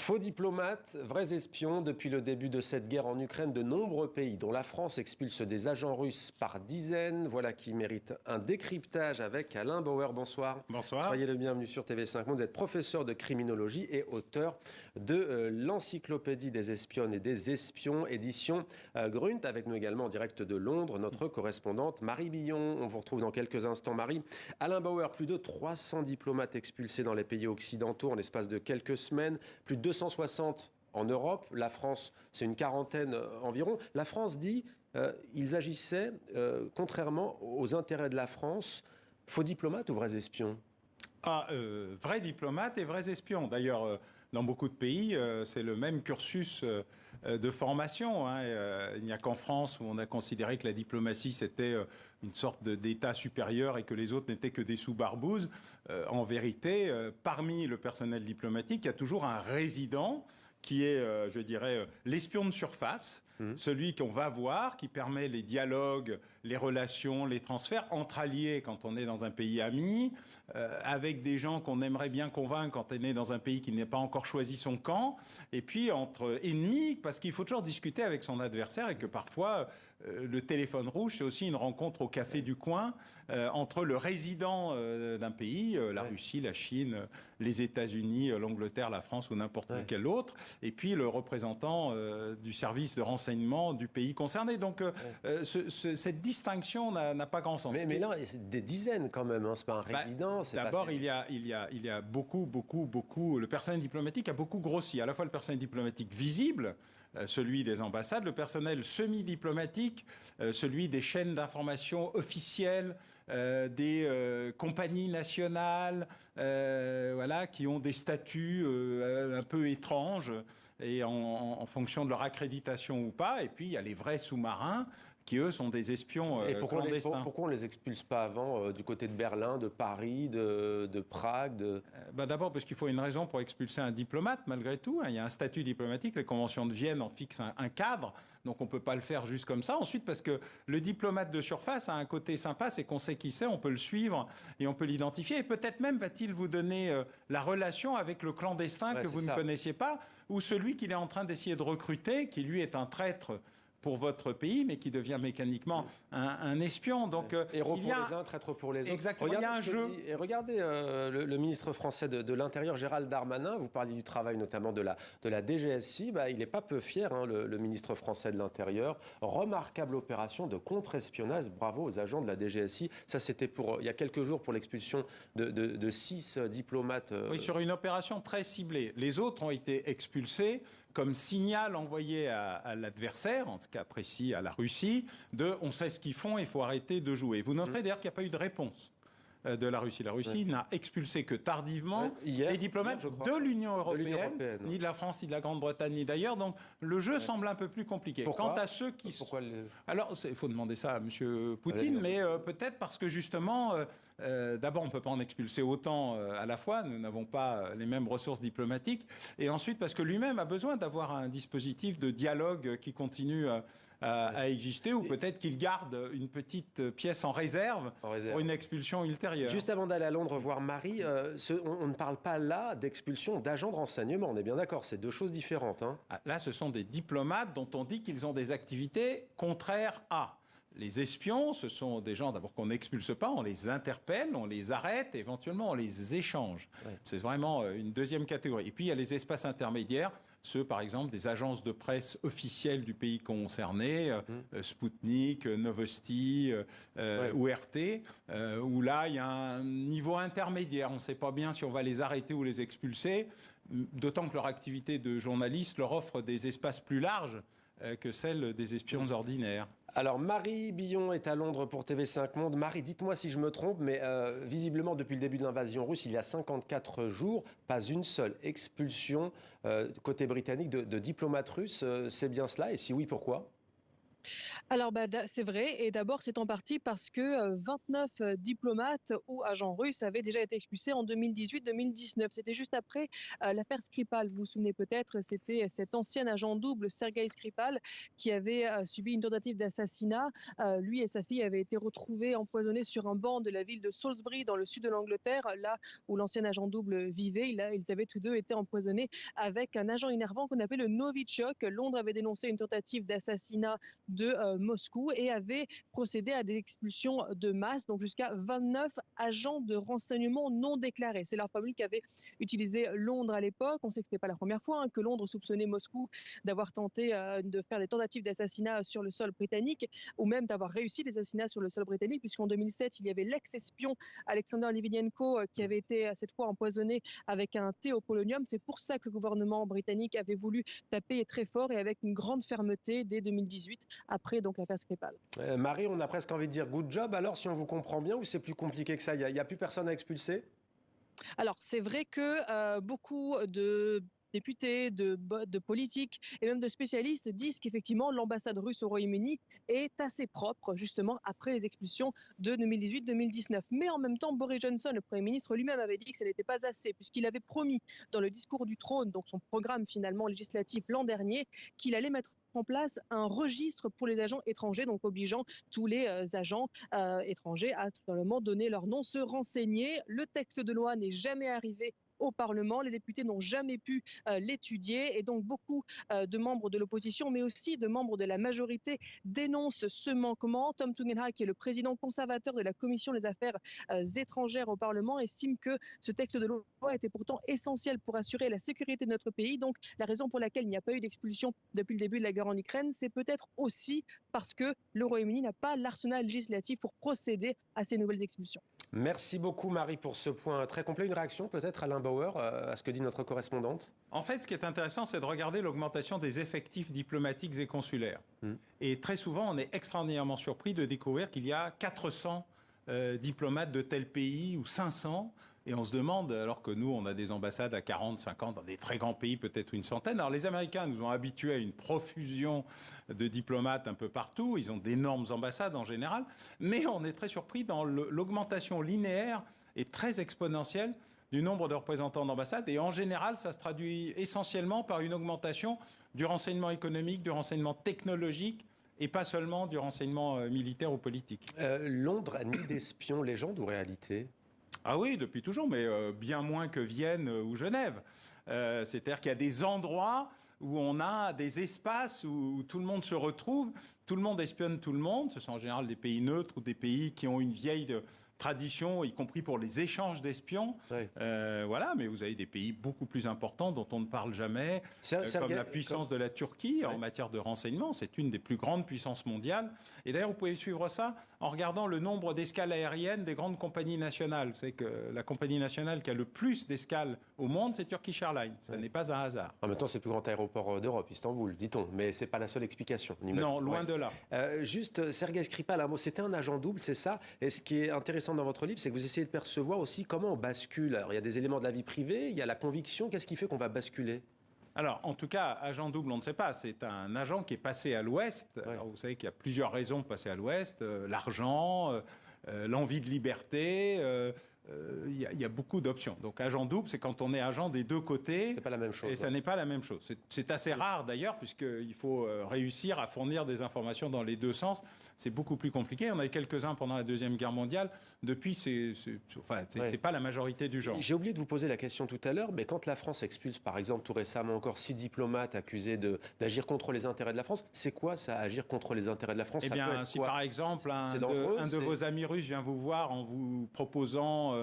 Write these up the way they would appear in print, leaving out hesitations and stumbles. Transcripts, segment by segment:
Faux diplomates, vrais espions, depuis le début de cette guerre en Ukraine, de nombreux pays, dont la France, expulsent des agents russes par dizaines. Voilà qui mérite un décryptage avec Alain Bauer. Bonsoir. Bonsoir. Soyez le bienvenu sur TV5 Monde. Vous êtes professeur de criminologie et auteur de l'Encyclopédie des espionnes et des espions, édition Grunt. Avec nous également en direct de Londres, notre correspondante Marie Billon. On vous retrouve dans quelques instants, Marie. Alain Bauer, plus de 300 diplomates expulsés dans les pays occidentaux en l'espace de quelques semaines. Plus de 260 en Europe. La France, c'est une quarantaine environ. La France dit ils agissaient contrairement aux intérêts de la France. Faux diplomates ou vrais espions ? Vrais diplomates et vrais espions. D'ailleurs, dans beaucoup de pays, c'est le même cursus de formation. Il n'y a qu'en France où on a considéré que la diplomatie, c'était une sorte d'état supérieur et que les autres n'étaient que des sous-barbouzes. En vérité, parmi le personnel diplomatique, il y a toujours un résident qui est, je dirais, l'espion de surface, celui qu'on va voir, qui permet les dialogues, les relations, les transferts entre alliés quand on est dans un pays ami, avec des gens qu'on aimerait bien convaincre quand on est dans un pays qui n'a pas encore choisi son camp, et puis entre ennemis, parce qu'il faut toujours discuter avec son adversaire et que parfois, le téléphone rouge, c'est aussi une rencontre au café du coin entre le résident d'un pays, la Russie, la Chine, les États-Unis, l'Angleterre, la France ou n'importe quel autre, et puis le représentant du service de renseignement du pays concerné. Donc cette distinction n'a pas grand sens. Mais là, c'est des dizaines quand même, hein. C'est pas un résident. D'abord, il y a beaucoup, le personnel diplomatique a beaucoup grossi. À la fois le personnel diplomatique visible, celui des ambassades, le personnel semi-diplomatique, celui des chaînes d'information officielles, des compagnies nationales, voilà, qui ont des statuts un peu étranges et en fonction de leur accréditation ou pas. Et puis il y a les vrais sous-marins qui, eux, sont des espions clandestins. Pourquoi on ne les expulse pas avant du côté de Berlin, de Paris, de Prague D'abord parce qu'il faut une raison pour expulser un diplomate, malgré tout. Il y a un statut diplomatique, les conventions de Vienne en fixent un cadre, donc on ne peut pas le faire juste comme ça. Ensuite, parce que le diplomate de surface a un côté sympa, c'est qu'on sait qui c'est, on peut le suivre et on peut l'identifier. Et peut-être même va-t-il vous donner la relation avec le clandestin que vous ne connaissiez pas, ou celui qu'il est en train d'essayer de recruter, qui lui est un traître pour votre pays, mais qui devient mécaniquement un espion. Donc, héros pour les uns, traître pour les autres. Exactement, il y a un jeu. Et regardez le ministre français de l'Intérieur, Gérald Darmanin, vous parliez du travail notamment de la DGSI, il n'est pas peu fier, hein, le ministre français de l'Intérieur. Remarquable opération de contre-espionnage, bravo aux agents de la DGSI. Ça, c'était il y a quelques jours pour l'expulsion de 6 diplomates. Oui, sur une opération très ciblée. Les autres ont été expulsés comme signal envoyé à l'adversaire, en tout cas précis à la Russie, de on sait ce qu'ils font, il faut arrêter de jouer. Vous noterez d'ailleurs qu'il n'y a pas eu de réponse de la Russie. La Russie n'a expulsé que tardivement les diplomates de l'Union européenne, ni de la France, ni de la Grande-Bretagne, ni d'ailleurs. Donc le jeu semble un peu plus compliqué. Pourquoi ? Quant à ceux qui... Alors, il faut demander ça à M. Poutine, mais peut-être parce que justement, d'abord, on ne peut pas en expulser autant à la fois, nous n'avons pas les mêmes ressources diplomatiques, et ensuite parce que lui-même a besoin d'avoir un dispositif de dialogue qui continue à exister, ou peut-être qu'il garde une petite pièce en réserve pour une expulsion ultérieure. Juste avant d'aller à Londres voir Marie, on ne parle pas là d'expulsion d'agents de renseignement, on est bien d'accord, c'est deux choses différentes. Hein. Là, ce sont des diplomates dont on dit qu'ils ont des activités contraires à... Les espions, ce sont des gens d'abord qu'on n'expulse pas, on les interpelle, on les arrête, éventuellement on les échange. Ouais. C'est vraiment une deuxième catégorie. Et puis il y a les espaces intermédiaires, ceux par exemple des agences de presse officielles du pays concerné, Sputnik, Novosti ou RT, où là il y a un niveau intermédiaire. On ne sait pas bien si on va les arrêter ou les expulser, d'autant que leur activité de journaliste leur offre des espaces plus larges que celle des espions ordinaires. Alors, Marie Billon est à Londres pour TV5 Monde. Marie, dites-moi si je me trompe, mais visiblement, depuis le début de l'invasion russe, il y a 54 jours, pas une seule expulsion côté britannique de diplomates russes. C'est bien cela? Et si oui, pourquoi? Alors, c'est vrai. Et d'abord, c'est en partie parce que 29 diplomates ou agents russes avaient déjà été expulsés en 2018-2019. C'était juste après l'affaire Skripal. Vous vous souvenez peut-être, c'était cet ancien agent double, Sergei Skripal, qui avait subi une tentative d'assassinat. Lui et sa fille avaient été retrouvés empoisonnés sur un banc de la ville de Salisbury, dans le sud de l'Angleterre, là où l'ancien agent double vivait. Ils avaient tous deux été empoisonnés avec un agent innervant qu'on appelle le Novichok. Londres avait dénoncé une tentative d'assassinat de Moscou et avait procédé à des expulsions de masse, donc jusqu'à 29 agents de renseignement non déclarés. C'est leur formule qu'avait utilisé Londres à l'époque. On sait que ce n'était pas la première fois que Londres soupçonnait Moscou d'avoir tenté de faire des tentatives d'assassinat sur le sol britannique, ou même d'avoir réussi des assassinats sur le sol britannique, puisqu'en 2007, il y avait l'ex-espion Alexander Litvinenko qui avait été cette fois empoisonné avec un thé au polonium. C'est pour ça que le gouvernement britannique avait voulu taper très fort et avec une grande fermeté dès 2018, après donc l'affaire Skripal. Marie, on a presque envie de dire good job alors, si on vous comprend bien, ou c'est plus compliqué que ça? Il n'y a plus personne à expulser? Alors, c'est vrai que beaucoup de députés, de politiques et même de spécialistes disent qu'effectivement l'ambassade russe au Royaume-Uni est assez propre, justement après les expulsions de 2018-2019. Mais en même temps, Boris Johnson, le Premier ministre lui-même, avait dit que ce n'était pas assez, puisqu'il avait promis dans le discours du trône, donc son programme finalement législatif l'an dernier, qu'il allait mettre en place un registre pour les agents étrangers, donc obligeant tous les agents étrangers à tout simplement donner leur nom, se renseigner. Le texte de loi n'est jamais arrivé au Parlement. Les députés n'ont jamais pu l'étudier et donc beaucoup de membres de l'opposition, mais aussi de membres de la majorité dénoncent ce manquement. Tom Tugendhat, qui est le président conservateur de la Commission des affaires étrangères au Parlement, estime que ce texte de loi était pourtant essentiel pour assurer la sécurité de notre pays. Donc la raison pour laquelle il n'y a pas eu d'expulsion depuis le début de la guerre en Ukraine, c'est peut-être aussi parce que le Royaume-Uni n'a pas l'arsenal législatif pour procéder à ces nouvelles expulsions. Merci beaucoup Marie pour ce point très complet. Une réaction peut-être Alain Bauer à ce que dit notre correspondante? En fait, ce qui est intéressant, c'est de regarder l'augmentation des effectifs diplomatiques et consulaires. Et très souvent, on est extraordinairement surpris de découvrir qu'il y a 400 diplomates de tel pays ou 500. Et on se demande, alors que nous, on a des ambassades à 40, 50, dans des très grands pays, peut-être une centaine. Alors les Américains nous ont habitués à une profusion de diplomates un peu partout. Ils ont d'énormes ambassades en général. Mais on est très surpris dans l'augmentation linéaire et très exponentielle du nombre de représentants d'ambassades. Et en général, ça se traduit essentiellement par une augmentation du renseignement économique, du renseignement technologique, et pas seulement du renseignement militaire ou politique. Londres a ni d'espions, légende ou réalité? Ah oui, depuis toujours, mais bien moins que Vienne ou Genève. C'est-à-dire qu'il y a des endroits où on a des espaces où tout le monde se retrouve, tout le monde espionne tout le monde. Ce sont en général des pays neutres ou des pays qui ont une vieille tradition, y compris pour les échanges d'espions. Oui. Voilà, mais vous avez des pays beaucoup plus importants dont on ne parle jamais, comme la puissance de la Turquie en matière de renseignement. C'est une des plus grandes puissances mondiales. Et d'ailleurs, vous pouvez suivre ça en regardant le nombre d'escales aériennes des grandes compagnies nationales. Vous savez que la compagnie nationale qui a le plus d'escales au monde, c'est Turkish Airlines. Ce n'est pas un hasard. En même temps, c'est le plus grand aéroport d'Europe, Istanbul, dit-on. Mais ce n'est pas la seule explication. Non, loin de là. Juste, Sergei Skripal, un mot. C'était un agent double, c'est ça? Et ce qui est intéressant dans votre livre, c'est que vous essayez de percevoir aussi comment on bascule. Alors, il y a des éléments de la vie privée, il y a la conviction. Qu'est-ce qui fait qu'on va basculer? Alors, en tout cas, agent double, on ne sait pas. C'est un agent qui est passé à l'Ouest. Ouais. Alors, vous savez qu'il y a plusieurs raisons de passer à l'Ouest. L'argent, l'envie de liberté. Il y a beaucoup d'options. Donc, agent double, c'est quand on est agent des deux côtés. C'est pas la même chose. Et ça n'est pas la même chose. C'est assez rare, d'ailleurs, puisqu'il faut réussir à fournir des informations dans les deux sens. C'est beaucoup plus compliqué. On a eu quelques-uns pendant la Deuxième Guerre mondiale. Depuis, c'est pas la majorité du genre. J'ai oublié de vous poser la question tout à l'heure, mais quand la France expulse, par exemple, tout récemment encore 6 diplomates accusés d'agir contre les intérêts de la France, c'est quoi ça, agir contre les intérêts de la France? Eh bien, si par exemple, un de vos amis russes vient vous voir en vous proposant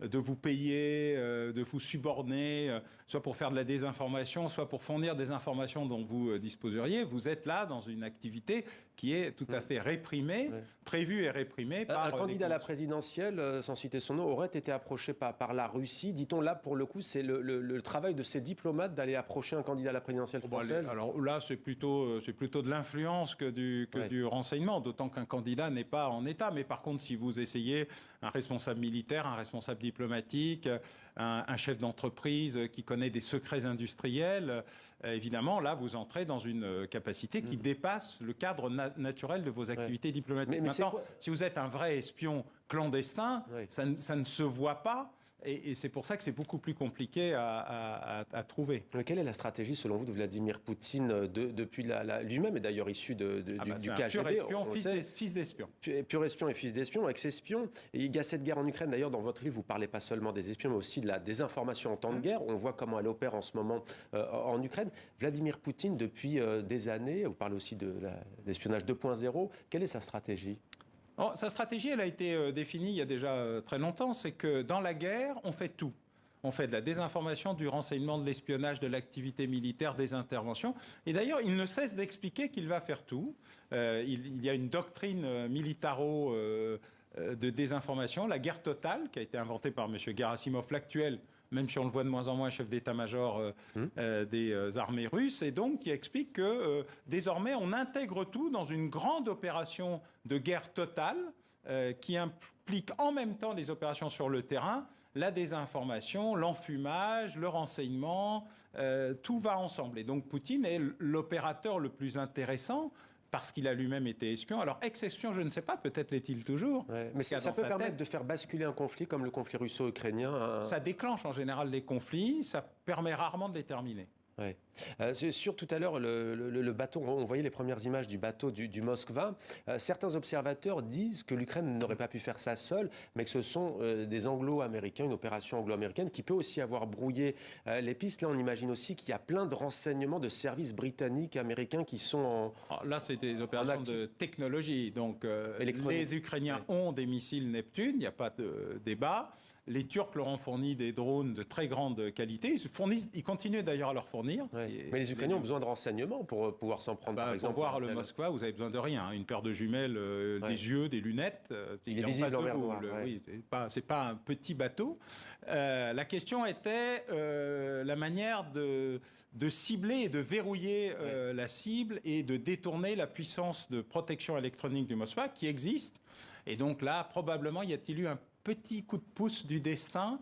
de vous payer, de vous suborner, soit pour faire de la désinformation, soit pour fournir des informations dont vous disposeriez, vous êtes là dans une activité qui est tout à fait réprimée, prévue et réprimée par... Un candidat à la présidentielle, sans citer son nom, aurait été approché par la Russie. Dit-on là, pour le coup, c'est le travail de ces diplomates d'aller approcher un candidat à la présidentielle française? Alors là, c'est plutôt de l'influence que du renseignement, d'autant qu'un candidat n'est pas en état. Mais par contre, si vous essayez un responsable militaire, un responsable diplomatique, un chef d'entreprise qui connaît des secrets industriels, évidemment, là, vous entrez dans une capacité qui dépasse le cadre naturel de vos activités diplomatiques. Mais maintenant, si vous êtes un vrai espion clandestin, ça ne se voit pas. Et c'est pour ça que c'est beaucoup plus compliqué à trouver. Mais quelle est la stratégie, selon vous, de Vladimir Poutine depuis lui-même est d'ailleurs issu du KGB, pur espion, fils d'espion. Pur espion et fils d'espion, ex-espion. Et il y a cette guerre en Ukraine. D'ailleurs, dans votre livre, vous ne parlez pas seulement des espions, mais aussi de la désinformation en temps de guerre. On voit comment elle opère en ce moment en Ukraine. Vladimir Poutine, depuis des années, vous parlez aussi de l'espionnage 2.0. Quelle est sa stratégie ? Sa stratégie, elle a été définie il y a déjà très longtemps. C'est que dans la guerre, on fait tout. On fait de la désinformation, du renseignement, de l'espionnage, de l'activité militaire, des interventions. Et d'ailleurs, il ne cesse d'expliquer qu'il va faire tout. Il y a une doctrine militaro de désinformation, la guerre totale, qui a été inventée par M. Gerasimov, l'actuel, même si on le voit de moins en moins, chef d'état-major des armées russes, et donc qui explique que désormais on intègre tout dans une grande opération de guerre totale qui implique en même temps les opérations sur le terrain, la désinformation, l'enfumage, le renseignement, tout va ensemble. Et donc Poutine est l'opérateur le plus intéressant parce qu'il a lui-même été espion. Alors, ex-espion, je ne sais pas, peut-être l'est-il toujours. Mais ça peut permettre de faire basculer un conflit comme le conflit russo-ukrainien. Ça déclenche en général des conflits, ça permet rarement de les terminer. Ouais. Sur tout à l'heure, le bateau, on voyait les premières images du bateau du Moskva. Certains observateurs disent que l'Ukraine n'aurait pas pu faire ça seule, mais que ce sont des anglo-américains, une opération anglo-américaine qui peut aussi avoir brouillé les pistes. Là, on imagine aussi qu'il y a plein de renseignements de services britanniques, américains qui sont en... Alors là, c'est des opérations de technologie. Donc, les Ukrainiens ont des missiles Neptune, il n'y a pas de débat. Les Turcs leur ont fourni des drones de très grande qualité. Ils continuent d'ailleurs à leur fournir. Mais les Ukrainiens ont besoin de renseignements pour pouvoir s'en prendre, par exemple. Pour voir le Moskva, vous avez besoin de rien. Une paire de jumelles, des yeux, des lunettes. Il est visible en mer Noire. Oui, c'est pas un petit bateau. La question était la manière de cibler et de verrouiller la cible et de détourner la puissance de protection électronique du Moskva qui existe. Et donc là, probablement, y a-t-il eu un petit coup de pouce du destin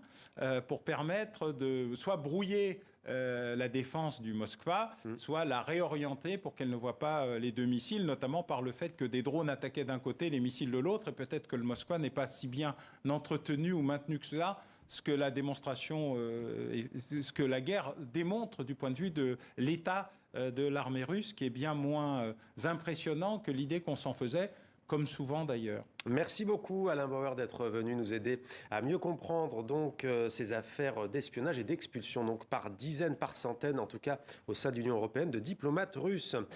pour permettre de soit brouiller la défense du Moskva, soit la réorienter pour qu'elle ne voit pas les deux missiles, notamment par le fait que des drones attaquaient d'un côté, les missiles de l'autre, et peut-être que le Moskva n'est pas si bien entretenu ou maintenu que cela, ce que la démonstration, ce que la guerre démontre du point de vue de l'état de l'armée russe, qui est bien moins impressionnant que l'idée qu'on s'en faisait, comme souvent d'ailleurs. Merci beaucoup Alain Bauer d'être venu nous aider à mieux comprendre donc ces affaires d'espionnage et d'expulsion, donc par dizaines, par centaines en tout cas au sein de l'Union européenne, de diplomates russes.